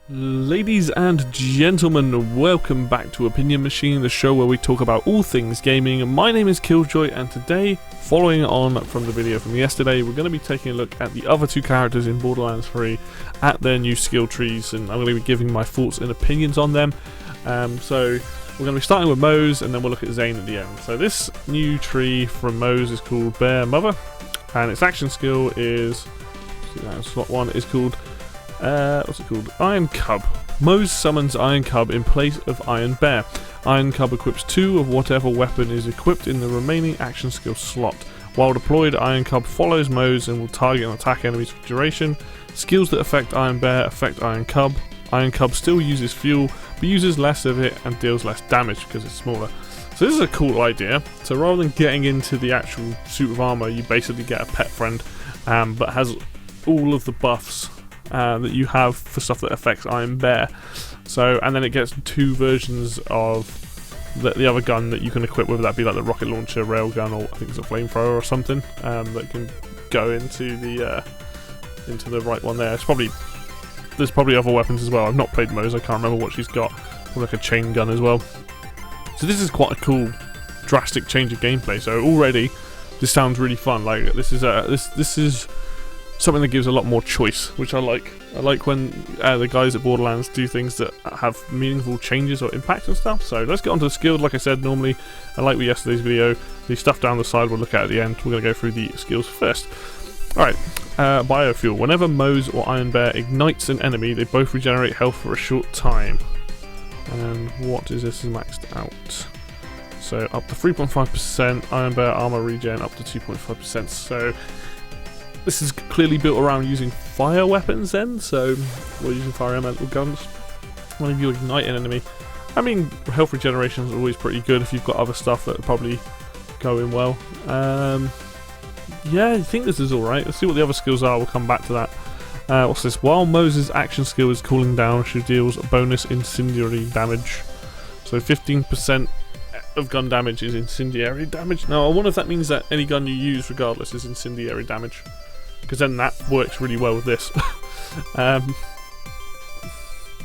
Ladies and gentlemen, welcome back to Opinion Machine, the show where we talk about all things gaming. My name is Killjoy, and today, following on from the video from yesterday, we're going to be taking a look at the other two characters in Borderlands 3, at their new skill trees, and I'm going to be giving my thoughts and opinions on them. So we're going to be starting with Moze, and then we'll look at Zane at the end. So this new tree from Moze is called Bear Mother, and its action skill is, slot 1 is called what's it called? Iron Cub. Moze summons Iron Cub in place of Iron Bear. Iron Cub equips 2 of whatever weapon is equipped in the remaining action skill slot. While deployed, Iron Cub follows Moze and will target and attack enemies for duration. Skills that affect Iron Bear affect Iron Cub. Iron Cub still uses fuel, but uses less of it and deals less damage because it's smaller. So this is a cool idea. So rather than getting into the actual suit of armor, you basically get a pet friend, but has all of the buffs that you have for stuff that affects Iron Bear. So, and then it gets 2 versions of the other gun that you can equip with. That'd be like the rocket launcher, railgun, or I think it's a flamethrower or something that can go into the right one there. There's probably other weapons as well. I've not played Moze, I can't remember what she's got. Probably like a chain gun as well. So this is quite a cool, drastic change of gameplay. So already, this sounds really fun. Like this is something that gives a lot more choice, which I like. I like when the guys at Borderlands do things that have meaningful changes or impact and stuff. So let's get onto the skills. Like I said, normally, and like with yesterday's video, the stuff down the side we'll look at the end. We're going to go through the skills first. Alright, biofuel. Whenever Moze or Iron Bear ignites an enemy, they both regenerate health for a short time. And what is this maxed out? So up to 3.5%, Iron Bear armor regen up to 2.5%. So this is clearly built around using fire weapons then, so we're using fire elemental guns. When you ignite an enemy, I mean, health regeneration is always pretty good if you've got other stuff that are probably going well. Yeah, I think this is alright. Let's see what the other skills are, we'll come back to that. What's this? While Moze's action skill is cooling down, she deals bonus incendiary damage. So 15% of gun damage is incendiary damage. Now I wonder if that means that any gun you use regardless is incendiary damage, because then that works really well with this.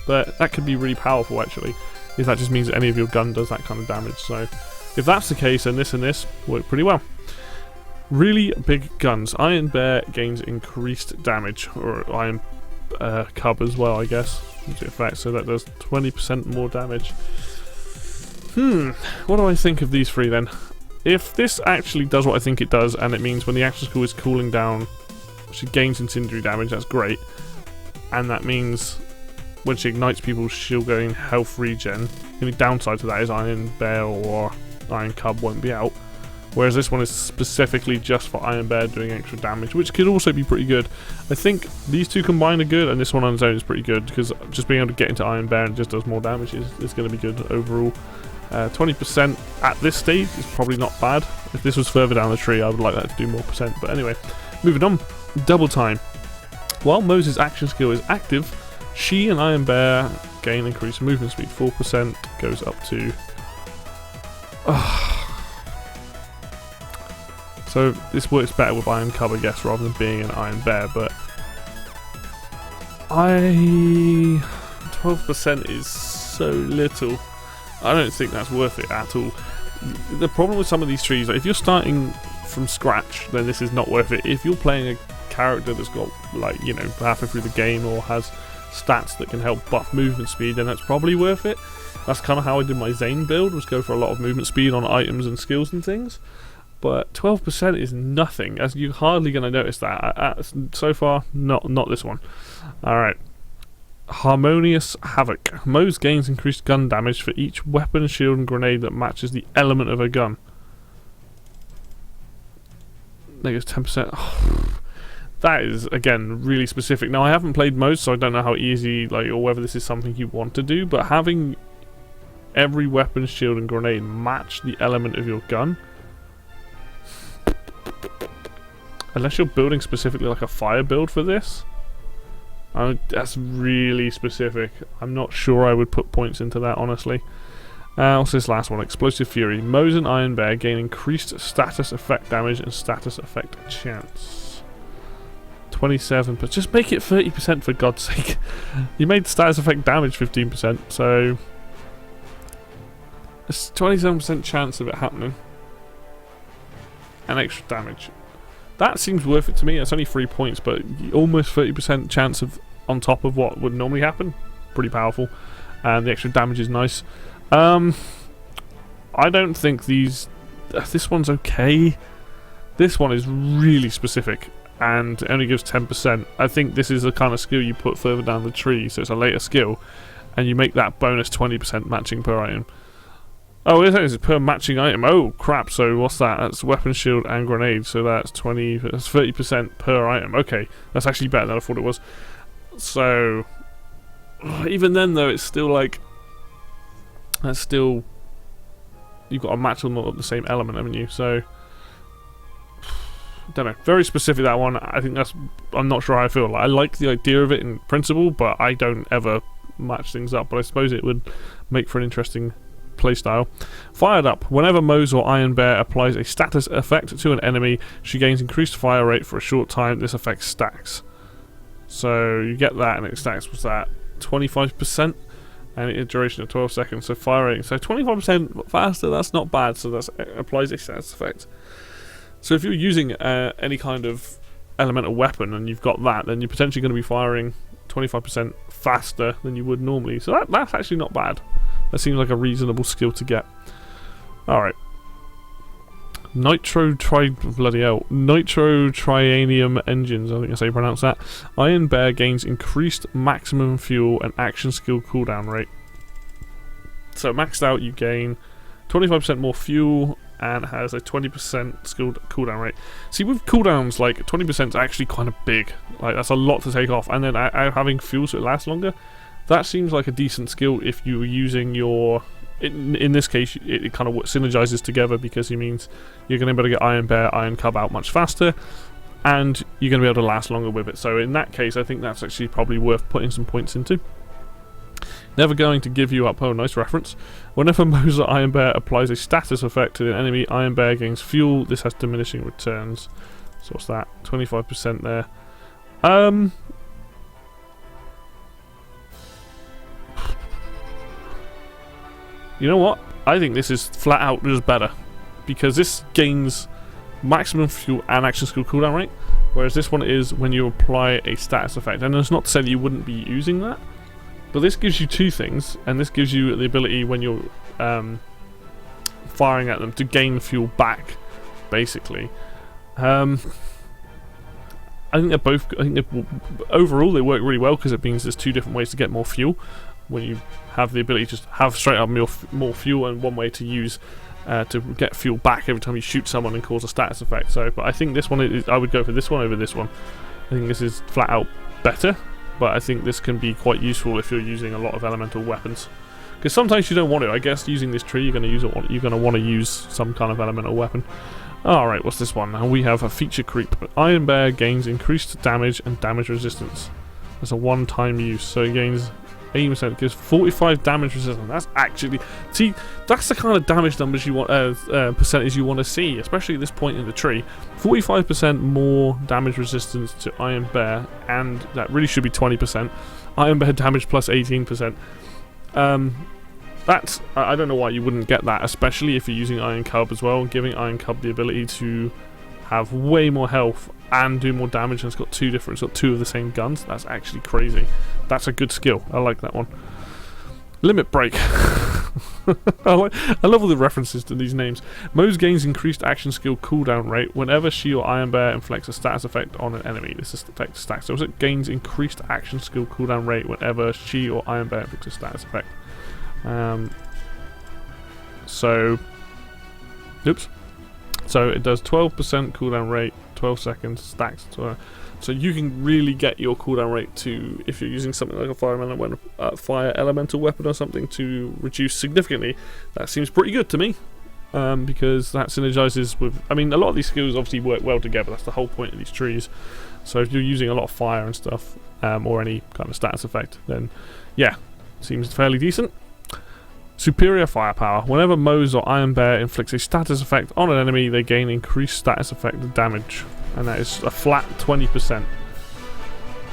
But that could be really powerful actually, if that just means that any of your gun does that kind of damage. So if that's the case, then this and this work pretty well. Really big guns. Iron Bear gains increased damage, or Iron Cub as well, I guess, into effect, so that does 20% more damage. What do I think of these three then? If this actually does what I think it does, and it means when the action skill is cooling down, she gains incendiary damage, that's great. And that means when she ignites people, she'll gain health regen. The only downside to that is Iron Bear or Iron Cub won't be out. Whereas this one is specifically just for Iron Bear doing extra damage, which could also be pretty good. I think these two combined are good, and this one on its own is pretty good, because just being able to get into Iron Bear and just does more damage is going to be good overall. 20% at this stage is probably not bad. If this was further down the tree, I would like that to do more percent. But anyway, moving on. Double time. While Moze's action skill is active, she and Iron Bear gain increased movement speed. 4% goes up to... So this works better with Iron Cub, I guess, rather than being an Iron Bear, but 12% is so little. I don't think that's worth it at all. The problem with some of these trees, like if you're starting from scratch, then this is not worth it. If you're playing a character that's got, like, you know, halfway through the game or has stats that can help buff movement speed, then that's probably worth it. That's kind of how I did my Zane build, was go for a lot of movement speed on items and skills and things. But 12% is nothing, as you're hardly going to notice that. So far, not this one. Alright. Harmonious Havoc. Moze gains increased gun damage for each weapon, shield, and grenade that matches the element of a gun. Negative 10%. Oh, that is, again, really specific. Now, I haven't played Moze, so I don't know how easy, like, or whether this is something you want to do, but having every weapon, shield, and grenade match the element of your gun, unless you're building specifically like a fire build for this, that's really specific. I'm not sure I would put points into that, honestly. What's this last one? Explosive Fury. Moze and Iron Bear gain increased status effect damage and status effect chance. 27, but just make it 30% for God's sake. You made status effect damage 15%, so it's 27% chance of it happening. And extra damage. That seems worth it to me. It's only 3 points, but almost 30% chance of on top of what would normally happen. Pretty powerful. And the extra damage is nice. I don't think this one's okay. This one is really specific and only gives 10%. I think this is the kind of skill you put further down the tree, so it's a later skill, and you make that bonus 20% matching per item. Oh, it's per matching item. Oh, crap. So what's that? That's weapon, shield, and grenade. So that's 30% per item. Okay, that's actually better than I thought it was. So even then, though, it's still like you've got to match them all up the same element, haven't you? So don't know. Very specific, that one. I think I'm not sure how I feel. Like, I like the idea of it in principle, but I don't ever match things up. But I suppose it would make for an interesting playstyle. Fired up. Whenever Moze or Iron Bear applies a status effect to an enemy, she gains increased fire rate for a short time. This effect stacks. So you get that, and it stacks. What's that? 25%, and a duration of 12 seconds. So fire rate. So 25% faster. That's not bad. So that applies a status effect. So if you're using any kind of elemental weapon and you've got that, then you're potentially going to be firing 25% faster than you would normally. So that's actually not bad. That seems like a reasonable skill to get. Alright. Nitro Trianium engines, I think that's how you pronounce that. Iron Bear gains increased maximum fuel and action skill cooldown rate. So maxed out, you gain 25% more fuel and has a 20% skill cooldown rate. See, with cooldowns, like 20% is actually kind of big. Like, that's a lot to take off. And then having fuel so it lasts longer, that seems like a decent skill if you were using your... In this case, it kind of synergizes together, because it means you're going to be able to get Iron Bear, Iron Cub out much faster, and you're going to be able to last longer with it. So in that case, I think that's actually probably worth putting some points into. Never going to give you up. Oh, nice reference. Whenever Moze or Iron Bear applies a status effect to an enemy, Iron Bear gains fuel. This has diminishing returns. So what's that? 25% there. You know what? I think this is flat out just better, because this gains maximum fuel and action skill cooldown rate, whereas this one is when you apply a status effect. And it's not to say that you wouldn't be using that, but this gives you two things, and this gives you the ability when you're firing at them to gain fuel back, basically. I think they're both. Overall they work really well, because it means there's two different ways to get more fuel. When you have the ability to just have straight up more fuel, and one way to use to get fuel back every time you shoot someone and cause a status effect. So, but I think this one I would go for this one over this one. I think this is flat out better, but I think this can be quite useful if you're using a lot of elemental weapons. Because sometimes you don't want to. I guess using this tree, you're going to want to use some kind of elemental weapon. Alright, what's this one? Now we have a feature creep. Iron Bear gains increased damage and damage resistance. That's a one-time use, so it gains 80%, gives 45 damage resistance. That's actually... See, that's the kind of damage numbers you want, percentage you want to see, especially at this point in the tree. 45% more damage resistance to Iron Bear, and that really should be 20%. Iron Bear damage plus 18%. That's... I don't know why you wouldn't get that, especially if you're using Iron Cub as well, giving Iron Cub the ability to have way more health and do more damage, and it's got two of the same guns. That's actually crazy. That's a good skill. I like that one. Limit Break. I love all the references to these names. Moze gains increased action skill cooldown rate whenever she or Iron Bear inflicts a status effect on an enemy. This is effect stacks. So it gains increased action skill cooldown rate whenever she or Iron Bear inflicts a status effect. Oops. So it does 12% cooldown rate, 12 seconds, stacks. So you can really get your cooldown rate to, if you're using something like a fire elemental weapon or something, to reduce significantly. That seems pretty good to me, because that synergizes with... I mean, a lot of these skills obviously work well together. That's the whole point of these trees. So if you're using a lot of fire and stuff, or any kind of status effect, then yeah, seems fairly decent. Superior Firepower. Whenever Moze or Iron Bear inflicts a status effect on an enemy, they gain increased status effect damage. And that is a flat 20%.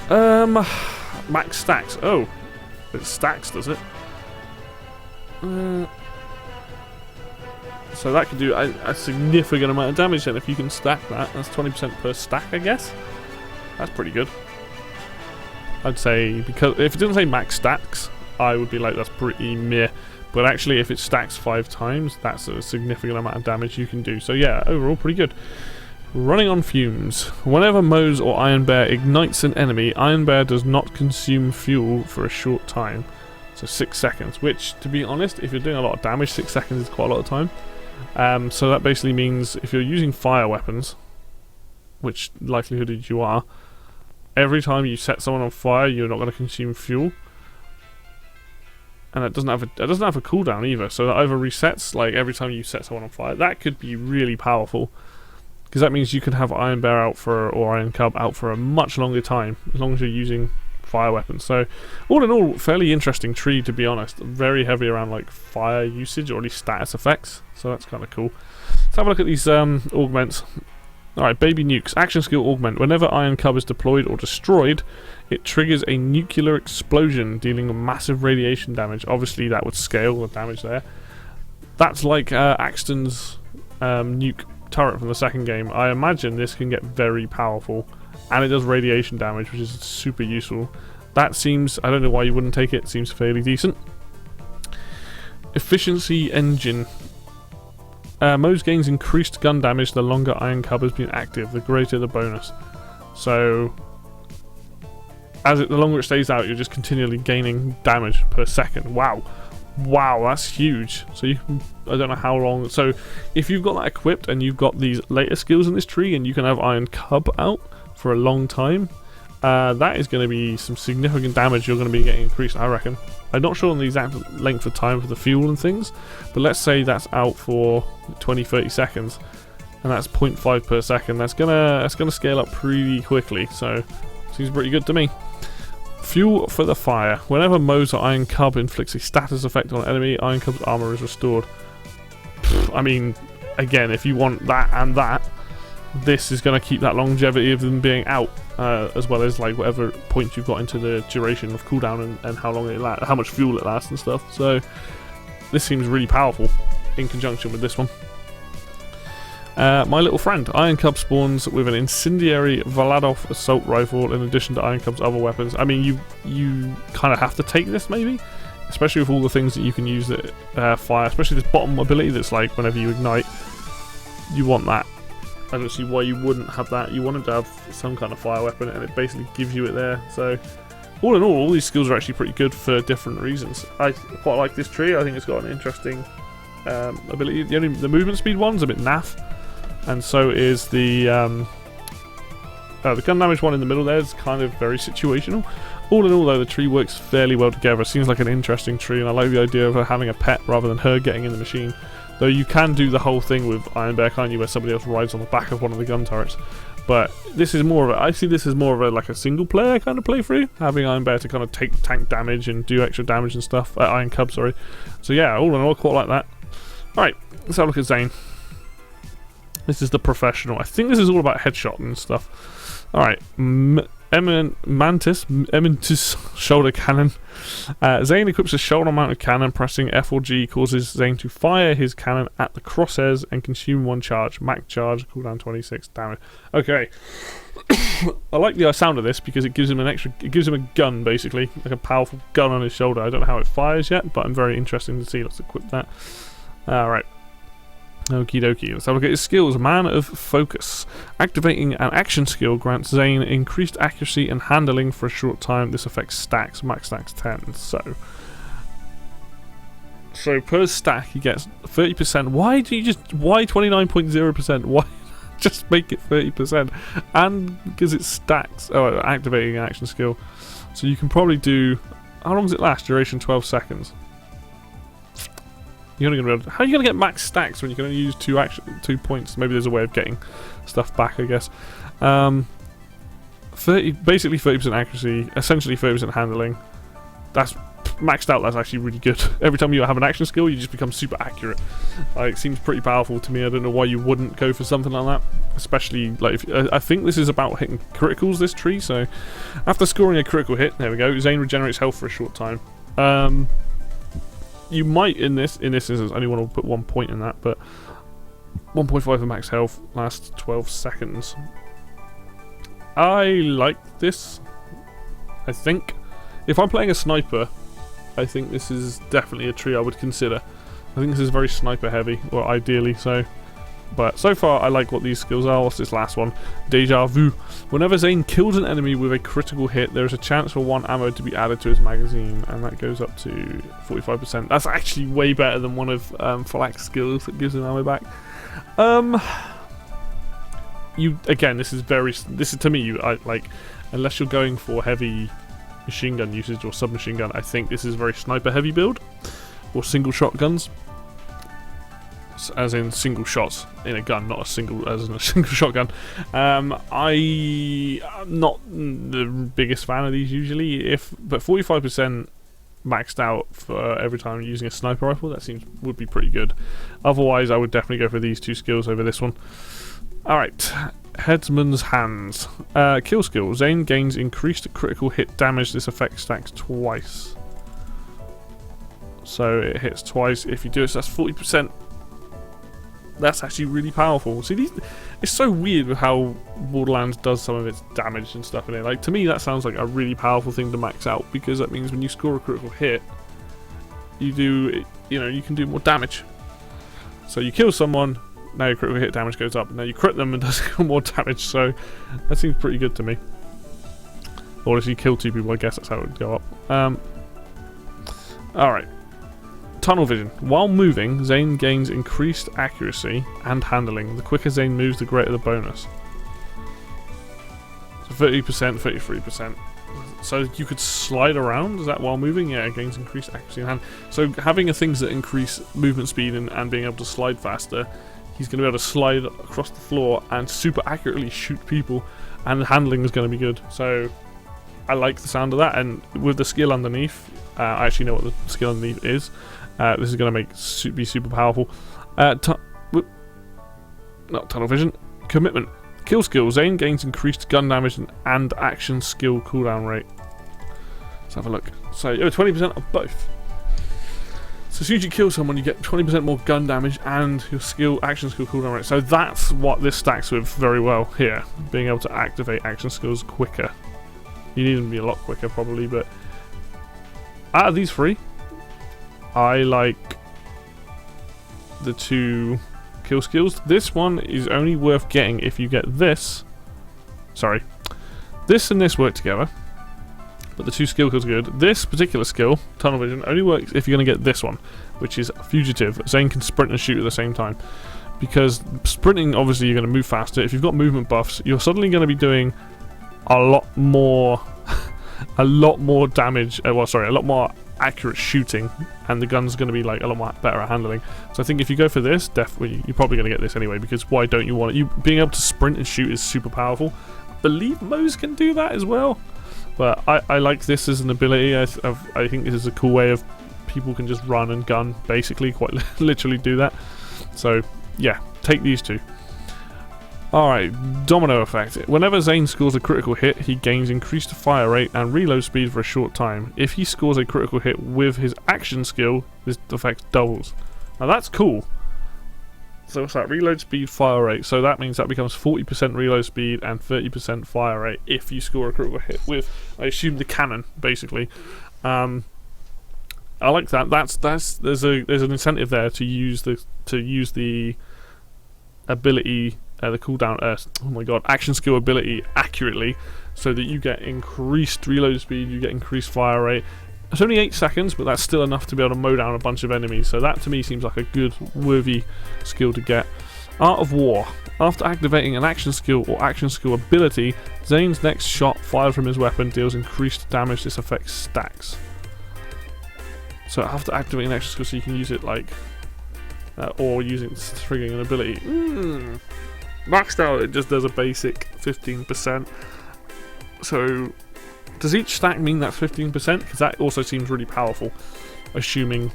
Max stacks. Oh, it stacks, does it? So that could do a significant amount of damage then if you can stack that. That's 20% per stack, I guess. That's pretty good. I'd say, because if it didn't say max stacks, I would be like, that's pretty meh. But actually, if it stacks 5 times, that's a significant amount of damage you can do. So yeah, overall, pretty good. Running on fumes. Whenever Moze or Iron Bear ignites an enemy, Iron Bear does not consume fuel for a short time. So 6 seconds, which, to be honest, if you're doing a lot of damage, 6 seconds is quite a lot of time. So that basically means if you're using fire weapons, which likelihood is you are, every time you set someone on fire, you're not going to consume fuel. And it doesn't have a cooldown either, so that either resets like every time you set someone on fire. That could be really powerful, because that means you could have Iron Bear out or Iron Cub out for a much longer time, as long as you're using fire weapons. So all in all, fairly interesting tree, to be honest. Very heavy around like fire usage, or at least status effects, so that's kind of cool. Let's have a look at these augments. Alright, baby nukes. Action skill augment. Whenever Iron Cub is deployed or destroyed, it triggers a nuclear explosion, dealing massive radiation damage. Obviously that would scale the damage there. That's like Axton's nuke turret from the second game. I imagine this can get very powerful, and it does radiation damage, which is super useful. That seems, I don't know why you wouldn't take it, seems fairly decent. Efficiency engine. Moze gains increased gun damage the longer Iron Cub has been active, the greater the bonus. So, the longer it stays out, you're just continually gaining damage per second. Wow. Wow, that's huge. So you can, I don't know how long. So if you've got that equipped and you've got these later skills in this tree and you can have Iron Cub out for a long time, that is going to be some significant damage you're going to be getting increased, I reckon. I'm not sure on the exact length of time for the fuel and things, but let's say that's out for 20-30 seconds, and that's 0.5 per second. That's gonna scale up pretty quickly, so seems pretty good to me. Fuel for the fire. Whenever Moze or Iron Cub inflicts a status effect on an enemy, Iron Cub's armor is restored. I mean, again, if you want that and that, this is going to keep that longevity of them being out, as well as like whatever point you've got into the duration of cooldown and how long it lasts, how much fuel it lasts and stuff. So this seems really powerful in conjunction with this one. My little friend. Iron Cub spawns with an incendiary Valadov assault rifle in addition to Iron Cub's other weapons. I mean, you kind of have to take this maybe, especially with all the things that you can use that fire, especially this bottom ability that's like whenever you ignite, you want that. I don't see why you wouldn't have that. You want it to have some kind of fire weapon, and it basically gives you it there. So all in all these skills are actually pretty good for different reasons. I quite like this tree. I think it's got an interesting ability. The movement speed one's a bit naff, and so is the gun damage one in the middle there is kind of very situational. All in all though, the tree works fairly well together. It seems like an interesting tree, and I like the idea of her having a pet rather than her getting in the machine. Though you can do the whole thing with Iron Bear, can't you, where somebody else rides on the back of one of the gun turrets. But this is more of a, I see this as more of a like a single player kind of playthrough, having Iron Bear to kind of take tank damage and do extra damage and stuff. Iron Cub, sorry. So yeah, all in all, quite like that. Alright, let's have a look at Zane. This is the professional. I think this is all about headshot and stuff. Alright, Mantis shoulder cannon. Zane equips a shoulder mounted cannon. Pressing F or G causes Zane to fire his cannon at the crosshairs and consume 1 charge. Max charge, cooldown 26 damage. Okay. I like the sound of this because it gives him it gives him a gun basically, like a powerful gun on his shoulder. I don't know how it fires yet, but I'm very interested to see. Let's equip that. Alright. Okie dokie, let's have a look at his skills. Man of Focus. Activating an action skill grants Zane increased accuracy and handling for a short time. This affects stacks, max stacks 10. So per stack he gets 30%. Why 29.0%? Why just make it 30%? And because it stacks. Oh, activating an action skill. So you can probably do, how long does it last? Duration 12 seconds. How are you going to get max stacks when you can only use 2 points? Maybe there's a way of getting stuff back, I guess. Basically 30% accuracy, essentially 30% handling. That's maxed out, that's actually really good. Every time you have an action skill, you just become super accurate. Like, it seems pretty powerful to me. I don't know why you wouldn't go for something like that. Especially, like, if, I think this is about hitting criticals, this tree, so after scoring a critical hit, there we go, Zane regenerates health for a short time. You might, in this instance, only want to put 1 point in that, but 1.5 for max health, lasts 12 seconds. I like this, I think. If I'm playing a sniper, I think this is definitely a tree I would consider. I think this is very sniper heavy, or ideally so. But so far, I like what these skills are. What's this last one? Deja vu. Whenever Zane kills an enemy with a critical hit, there is a chance for 1 ammo to be added to his magazine, and that goes up to 45%. That's actually way better than one of Flak's skills that gives him ammo back. Again, this is to me, like, unless you're going for heavy machine gun usage or submachine gun, I think this is a very sniper heavy build, or single shotguns, as in single shots in a gun, not as in a single shotgun. I'm not the biggest fan of these usually, but 45% maxed out for every time using a sniper rifle, that would be pretty good. Otherwise, I would definitely go for these 2 skills over this one. Alright, Headsman's Hands. Kill skill. Zane gains increased critical hit damage. This effect stacks twice. So it hits twice. If you do it, so that's 40%. That's actually really powerful. See, it's so weird with how Borderlands does some of its damage and stuff in it. Like, to me, that sounds like a really powerful thing to max out, because that means when you score a critical hit, you can do more damage. So you kill someone, now your critical hit damage goes up, and now you crit them and does more damage, so that seems pretty good to me. Or if you kill 2 people, I guess that's how it would go up. Alright. Tunnel vision. While moving, Zane gains increased accuracy and handling. The quicker Zane moves, the greater the bonus. So 30%, 33%. So you could slide around, is that while moving? Yeah, it gains increased accuracy and hand. So having things that increase movement speed and being able to slide faster, he's going to be able to slide across the floor and super accurately shoot people, and the handling is going to be good. So I like the sound of that, and with the skill underneath, I actually know what the skill underneath is. This is going to be super powerful. Not tunnel vision. Commitment. Kill skill. Zane gains increased gun damage and action skill cooldown rate. Let's have a look. So 20% of both. So as soon as you kill someone, you get 20% more gun damage and your action skill cooldown rate. So that's what this stacks with very well here. Being able to activate action skills quicker. You need them to be a lot quicker probably, but out of these 3, I like the 2 kill skills. This one is only worth getting if you get this. Sorry. This and this work together, but the 2 skill kills are good. This particular skill, tunnel vision, only works if you're going to get this one, which is fugitive. Zane can sprint and shoot at the same time. Because sprinting, obviously, you're going to move faster. If you've got movement buffs, you're suddenly going to be doing a lot more damage. A lot more accurate shooting, and the gun's going to be like a lot more better at handling. So I think if you go for this, definitely you're probably going to get this anyway, because why don't you want it? Being able to sprint and shoot is super powerful. I believe Moze can do that as well, but I like this as an ability. I think this is a cool way of people can just run and gun, basically, quite literally do that. So yeah, take these 2. Alright, domino effect. Whenever Zane scores a critical hit, he gains increased fire rate and reload speed for a short time. If he scores a critical hit with his action skill, this effect doubles. Now that's cool. So what's that? Reload speed, fire rate. So that means that becomes 40% reload speed and 30% fire rate if you score a critical hit with, I assume, the cannon, basically. I like that. There's an incentive there to use the ability. The cooldown, action skill ability accurately, so that you get increased reload speed, you get increased fire rate. It's only 8 seconds, but that's still enough to be able to mow down a bunch of enemies, so that to me seems like a good, worthy skill to get. Art of War. After activating an action skill or action skill ability, Zane's next shot fired from his weapon deals increased damage. This effect stacks. So after activating an action skill, so you can use it like, or using triggering an ability. Maxed out, it just does a basic 15%. So Does each stack mean that's 15%? Because that also seems really powerful, assuming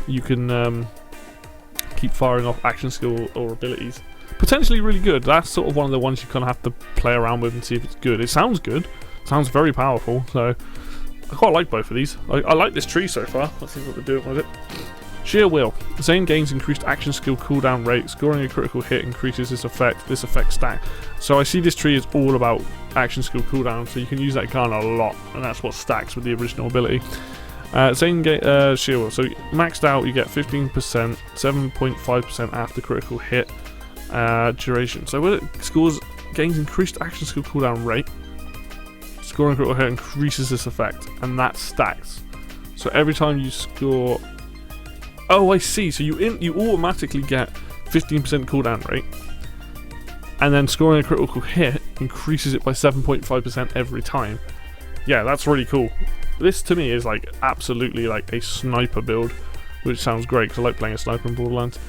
you can keep firing off action skill or abilities. Potentially really good. That's sort of one of the ones you kind of have to play around with and see if it's good. It sounds good. Sounds very powerful. So I quite like both of these. I like this tree so far. Let's see what they're doing with it. Sheer Will. Zane gains increased action skill cooldown rate. Scoring a critical hit increases this effect. This effect stack. So I see this tree is all about action skill cooldown. So you can use that gun a lot. And that's what stacks with the original ability. Zane Sheer Will. So maxed out you get 15%, 7.5% after critical hit. Duration. So when it gains increased action skill cooldown rate, scoring critical hit increases this effect, and that stacks. So every time you score, oh I see. So you automatically get 15% cooldown rate, and then scoring a critical hit increases it by 7.5% every time. Yeah, that's really cool. This to me is like absolutely like a sniper build, which sounds great because I like playing a sniper in Borderlands.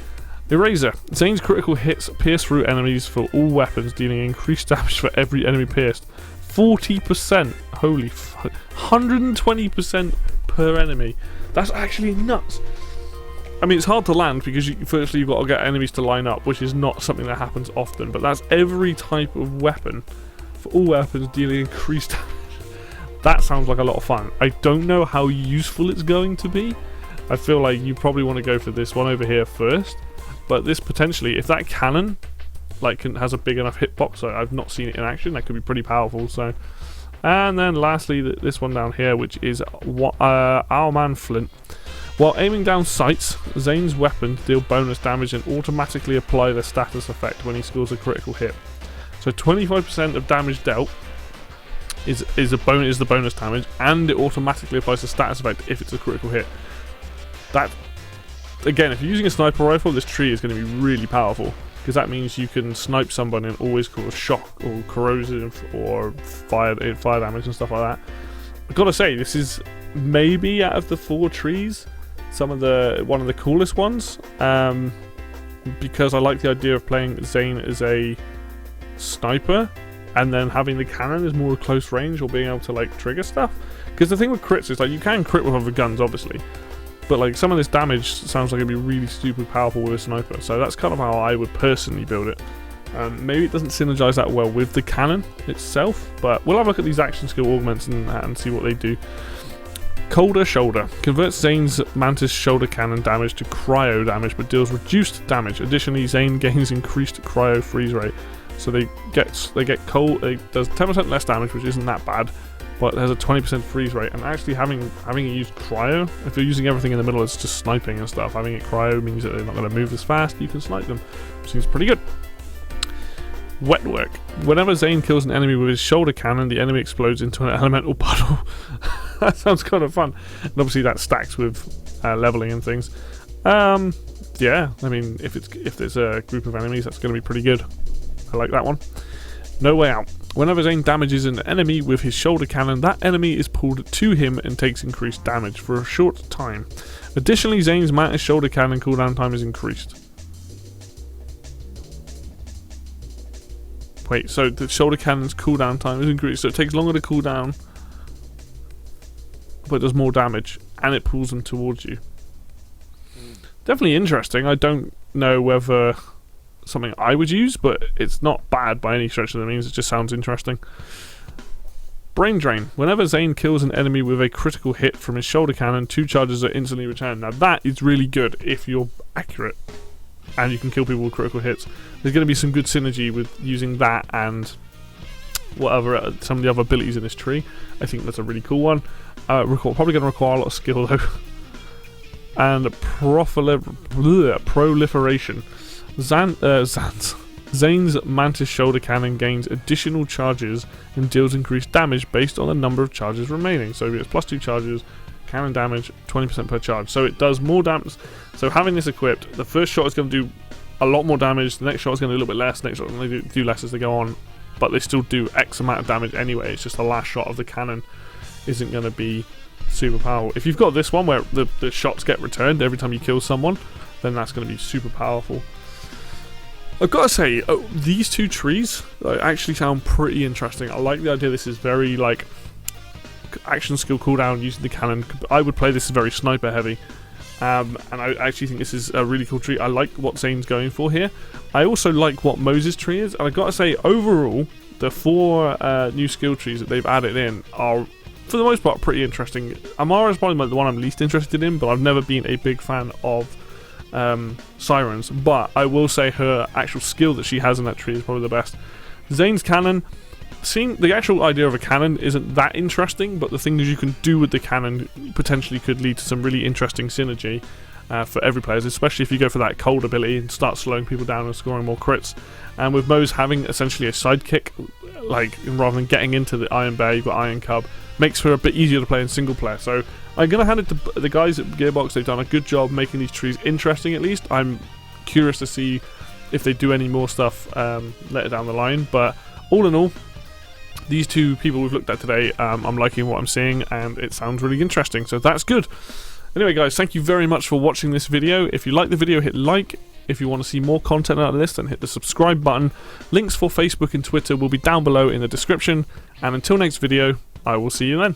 Eraser. Zane's critical hits pierce through enemies for all weapons, dealing increased damage for every enemy pierced. 40%. Holy fuck. 120% per enemy. That's actually nuts. I mean, it's hard to land because firstly you've got to get enemies to line up, which is not something that happens often, but that's every type of weapon for all weapons dealing increased damage. That sounds like a lot of fun. I don't know how useful it's going to be. I feel like you probably want to go for this one over here first. But this potentially, if that cannon like has a big enough hitbox, so I've not seen it in action, that could be pretty powerful. So, and then lastly, this one down here, which is our man Flint. While aiming down sights, Zane's weapons deal bonus damage and automatically apply the status effect when he scores a critical hit. So 25% of damage dealt is the bonus damage, and it automatically applies the status effect if it's a critical hit. That. Again, if you're using a sniper rifle, this tree is going to be really powerful, because that means you can snipe someone and always cause shock or corrosive or fire damage and stuff like that. I've got to say, this is maybe out of the 4 trees, one of the coolest ones, because I like the idea of playing Zane as a sniper, and then having the cannon as more close range or being able to like trigger stuff. Because the thing with crits is like you can crit with other guns, obviously. But like some of this damage sounds like it'd be really stupid powerful with a sniper, so that's kind of how I would personally build it. Maybe it doesn't synergize that well with the cannon itself, but we'll have a look at these action skill augments and see what they do. Colder Shoulder converts Zane's Mantis shoulder cannon damage to cryo damage, but deals reduced damage. Additionally, Zane gains increased cryo freeze rate, so they get cold. It does 10% less damage, which isn't that bad. But it has a 20% freeze rate, and actually having it used cryo, if you're using everything in the middle, it's just sniping and stuff. Having it cryo means that they're not going to move as fast, you can snipe them. Seems pretty good. Wet Work. Whenever Zane kills an enemy with his shoulder cannon, the enemy explodes into an elemental puddle. That sounds kind of fun. And obviously that stacks with leveling and things. Yeah, I mean, if there's a group of enemies, that's going to be pretty good. I like that one. No Way Out. Whenever Zane damages an enemy with his shoulder cannon, that enemy is pulled to him and takes increased damage for a short time. Additionally, Zane's Mantis shoulder cannon cooldown time is increased. Wait, so the shoulder cannon's cooldown time is increased, so it takes longer to cool down, but it does more damage, and it pulls them towards you. Definitely interesting. I don't know whether something I would use, but it's not bad by any stretch of the means. It just sounds interesting. Brain Drain. Whenever Zane kills an enemy with a critical hit from his shoulder cannon, 2 charges are instantly returned. Now that is really good if you're accurate and you can kill people with critical hits. There's going to be some good synergy with using that and whatever some of the other abilities in this tree. I think that's a really cool one. Probably going to require a lot of skill though. And proliferation. Zane's Mantis shoulder cannon gains additional charges and deals increased damage based on the number of charges remaining. So it's plus 2 charges, cannon damage 20% per charge. So it does more damage. So having this equipped, the first shot is going to do a lot more damage, the next shot is going to do a little bit less, the next shot is going to do less as they go on, but they still do X amount of damage anyway. It's just the last shot of the cannon isn't going to be super powerful. If you've got this one where the shots get returned every time you kill someone, then that's going to be super powerful. I've got to say, these 2 trees actually sound pretty interesting. I like the idea this is very, like, action skill cooldown using the cannon. I would play this very sniper heavy. And I actually think this is a really cool tree. I like what Zane's going for here. I also like what Mozes tree is, and I gotta say, overall, the 4 new skill trees that they've added in are, for the most part, pretty interesting. Amara is probably the one I'm least interested in, but I've never been a big fan of Sirens. But I will say her actual skill that she has in that tree is probably the best. Zane's cannon. Seeing the actual idea of a cannon isn't that interesting, but the things you can do with the cannon potentially could lead to some really interesting synergy for every player, especially if you go for that cold ability and start slowing people down and scoring more crits. And with Moze having essentially a sidekick, like rather than getting into the Iron Bear, you've got Iron Cub, makes her a bit easier to play in single player. So I'm going to hand it to the guys at Gearbox. They've done a good job making these trees interesting, at least. I'm curious to see if they do any more stuff later down the line, but all in all, these 2 people we've looked at today, I'm liking what I'm seeing, and it sounds really interesting, so that's good. Anyway guys, thank you very much for watching this video. If you like the video, hit like. If you want to see more content out of this, then hit the subscribe button. Links for Facebook and Twitter will be down below in the description, and until next video, I will see you then.